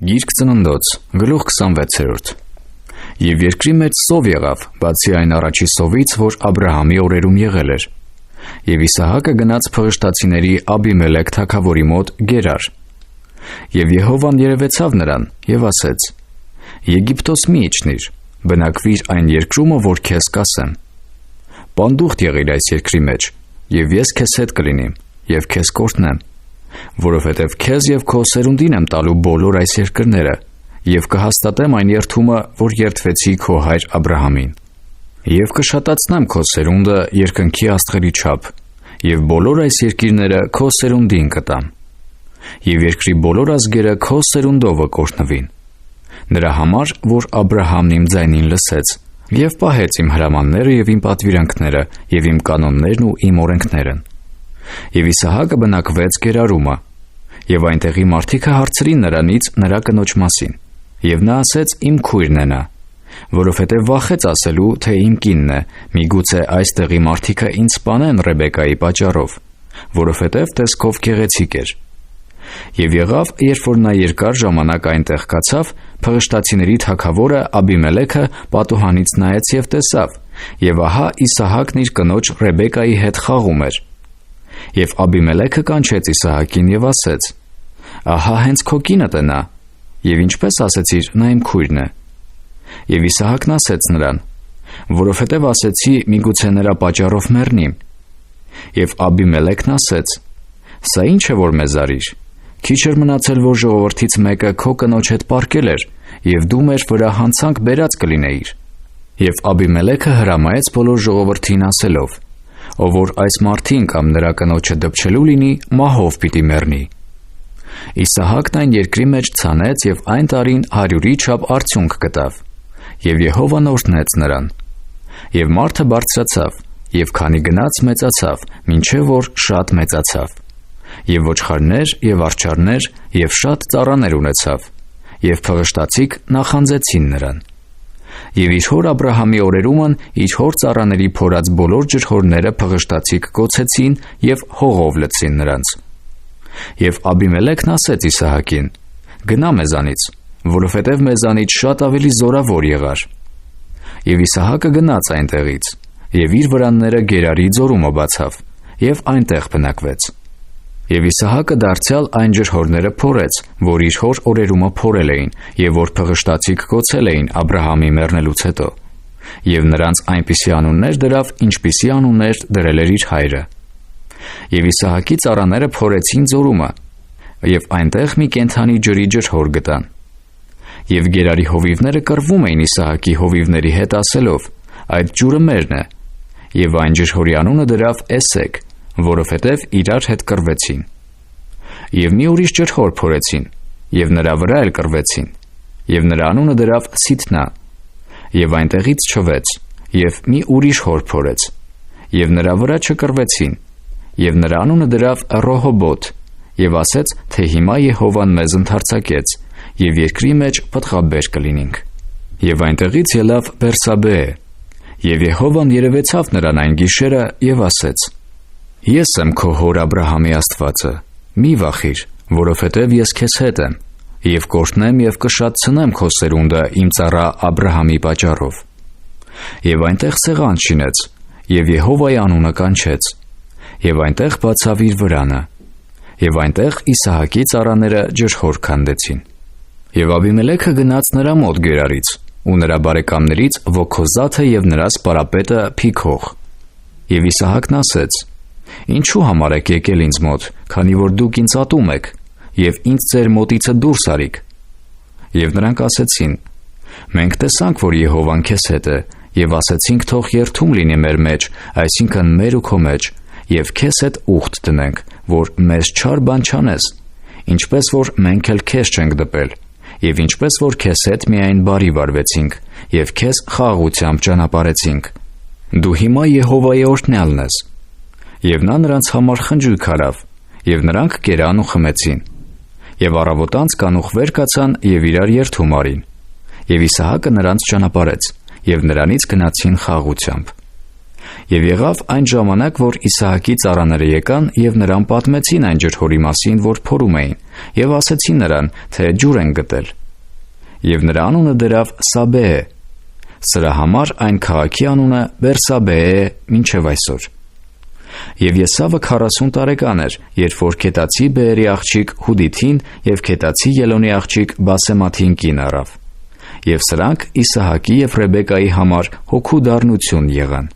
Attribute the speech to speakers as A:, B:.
A: Գիրք ծննդոց, գլուխ 26-րդ։ Եվ երկրի մեջ սով եղավ, բացի այն առաջի սովից, որ Աբրահամի օրերում եղել էր։ Եվ Իսահակը գնաց փղշտացիների Աբիմելեք թագավորի մոտ Գերար։ Եվ Եհովան երևեցավ նրան եւ ասեց. Եգիպտոս մի իջնիր, բնակվիր այն երկրումը, որ քեզ կասեմ։ Պանդուխտ եղիր այս երկրի մեջ, եւ ես քեզ հետ կլինիմ, եւ քեզ կօրհնեմ, որովհետև քեզ եւ քո սերունդին եմ տալու բոլոր այս երկրները, եւ կհաստատեմ այն երդումը, որ երդվեցի քո հայր Աբրահամին։ Եվ կշատացնեմ քո սերունդը երկնքի աստղերի չափ, եւ բոլոր այս երկիրները քո սերունդին կտամ։ Եվ երկրի բոլոր ազգերը քո սերունդով կօրհնվին։ Նրա համար, որ Աբրահամն իմ ձայնին լսեց, եւ պահեց իմ հրամանները եւ իմ պատվիրանքները, եւ իմ կանոններն ու իմ օրենքները։ Եվ Իսահակը բնակվեց Գերարումը, եւ այնտեղի մարդիկը հարցրին նրանից նրա կնոջ մասին, եւ նա ասեց. Իմ քույրն է նա, որովհետեւ վախեց ասելու, թե իմ կինն է, միգուցե այստեղի մարդիկը ինձ սպանեն Ռեբեկայի պատճառով, որովհետեւ տեսքով գեղեցիկ էր։ Եվ եղավ, երբ որ նա երկար ժամանակ այնտեղ կացավ, փղշտացիների թագավորը Աբիմելեքը պատուհանից նայեց եւ տեսավ, եւ ահա Իսահակն իր կնոջ Ռեբեկայի հետ խաղում էր։ Եվ Աբիմելեքը կանչեց Իսահակին եւ ասեց. Ահա հենց քո կինդ է նա, եւ ինչպես ասեցիր, նա իմ քույրն է։ Եվ Իսահակն ասեց նրան. որովհետեւ ասեցի, միգուցե նրա պատճառով մեռնիմ։ Եվ Աբիմելեքն ասեց. սա ինչ է, որ մեզ արիր։ Քիչ էր մնացել, որ ժողովրդից մեկը քո կնոջ հետ պառկել էր, եւ դու մեր վրա հանցանք բերած կլինեիր։ Եվ Աբիմելեքը հրամայեց բոլոր ժողովրդին ասելով. ով որ այս մարդին կամ նրա կնոջը դպչելու լինի, մահով պիտի մեռնի։ Իսահակն այն երկրի մեջ ցանեց եւ այն տարին 100-ի չափ արդյունք գտավ, եւ Եհովան օրհնեց նրան։ Եվ մարդը բարձրացավ, եւ քանի գնաց մեծացավ, մինչեւ որ շատ մեծացավ։ Եվ ոչխարներ եւ արջառներ եւ շատ ծառաներ ունեցավ, եւ փղշտացիկ նախանձեցին նրան։ Եվ իր հոր Աբրահամի օրերումն իր հոր ծառաների փորած բոլոր ջրհորները փղշտացիկ կոչեցին եւ հողով լցին նրանց։ Եվ Աբիմելեքն ասեց Իսահակին. գնա մեզանից, որովհետեւ մեզանից շատ ավելի զորավոր եղար։ Եվ Իսահակը գնաց այնտեղից, եւ իր վրանները Գերարի ձորումը բացավ, եւ այնտեղ բնակվեց։ Եվ Իսահակը դարձյալ այն ջրհորները փորեց, որ իր հոր օրերումը փորել էին, եւ որ փղշտացիկ կոչել էին Աբրահամի մեռնելուց հետո։ Եվ նրանց այնպիսի անուններ դրավ, ինչպիսի անուններ դրել էր իր հայրը։ Եվ Իսահակի ծառաները փորեցին ձորումը, եւ այնտեղ մի կենդանի ջրի ջրհոր գտան։ Եվ Գերարի հովիվները կռվում էին Իսահակի հովիվների հետ ասելով. այդ ջուրը մերն է։ Եվ այն ջրհորի անունը դրավ Էսեք, որովհետև իրար հետ կռվեցին։ Եվ մի ուրիշ ջրհոր փորեցին, եւ նրա վրա էլ կռվեցին, եւ նրա անունը դրավ Սիթնա, եւ այնտեղից չվեց, եւ մի ուրիշ հոր փորեց, եւ նրա վրա չկռվեցին, եւ նրա անունը դրավ Ռոհոբոթ, եւ ասեց, թե հիմա Եհովան մեզ ընդարձակեց, եւ երկրի մեջ պտղաբեր կլինենք։ Եվ այնտեղից ելավ Բերսաբեե, եւ Եհովան երևեցավ նրան այն գիշերը եւ ասեց. Ես եմ քո հոր Աբրահամի Աստվածը, մի վախիր, որովհետև ես քեզ հետ եմ, եւ կօրհնեմ եւ կշատցնեմ քո սերունդը իմ ծառա Աբրահամի պատճառով։ Եվ այնտեղ սեղան շինեց, եւ Եհովայի անունը կանչեց, եւ այնտեղ բացավ իր վրանը, եւ այնտեղ Իսահակի ծառաները ջրհոր քանդեցին։ Եվ Աբիմելեքը գնաց նրա մոտ Գերարից, ու նրա բարեկամներից Վոքոզաթը եւ նրա սպարապետը Փիքող։ Եվ Իսահակն ասեց. Ինչու համար եք եկել ինձ մոտ, քանի որ դուք ինձ ատում եք, եւ ինձ ձեր մոտիցը դուրս արիք։ Եվ նրանք ասեցին. մենք տեսանք, որ Եհովան քեզ հետ է, եւ ասեցինք, թող երթում լինի մեր մեջ, այսինքն մեր ու քո մեջ, եւ քեզ հետ ուխտ դնենք, որ մեզ չար բան չանես, ինչպես որ մենք էլ քեզ չենք դպել, եւ ինչպես որ քեզ հետ միայն բարի վարվեցինք, եւ քեզ խաղաղությամբ ճանապարհեցինք։ Դու հիմա Եհովայի օրհնյալն ես։ Եվ նա նրանց համար խնջույք արավ, եւ նրանք կերան ու խմեցին։ Եվ առավոտանց կանուխ վեր կացան եւ իրար երթում արին։ Եվ Իսահակը նրանց ճանապարհեց, եւ նրանից գնացին խաղաղությամբ։ Եվ եղավ այն ժամանակ, որ Իսահակի ծառաները եկան եւ նրան պատմեցին այն ջրհորի մասին, որ փորում էին, եւ ասեցին նրան, թե ջուր են գտել։ Եվ նրա անունը դրավ Սաբեհ. սրա համար այն քաղաքի անունը Բերսաբեհ է մինչև այսօր։ Եվ Եսավը 40 տարեկան էր, երբ որ քետացի Բեերի աղջիկ Հուդիթին եւ քետացի Ելոնի աղջիկ Բասեմաթին կին առավ։ Եվ սրանք Իսահակի եւ Ռեբեկայի համար հոգու դառնություն եղան։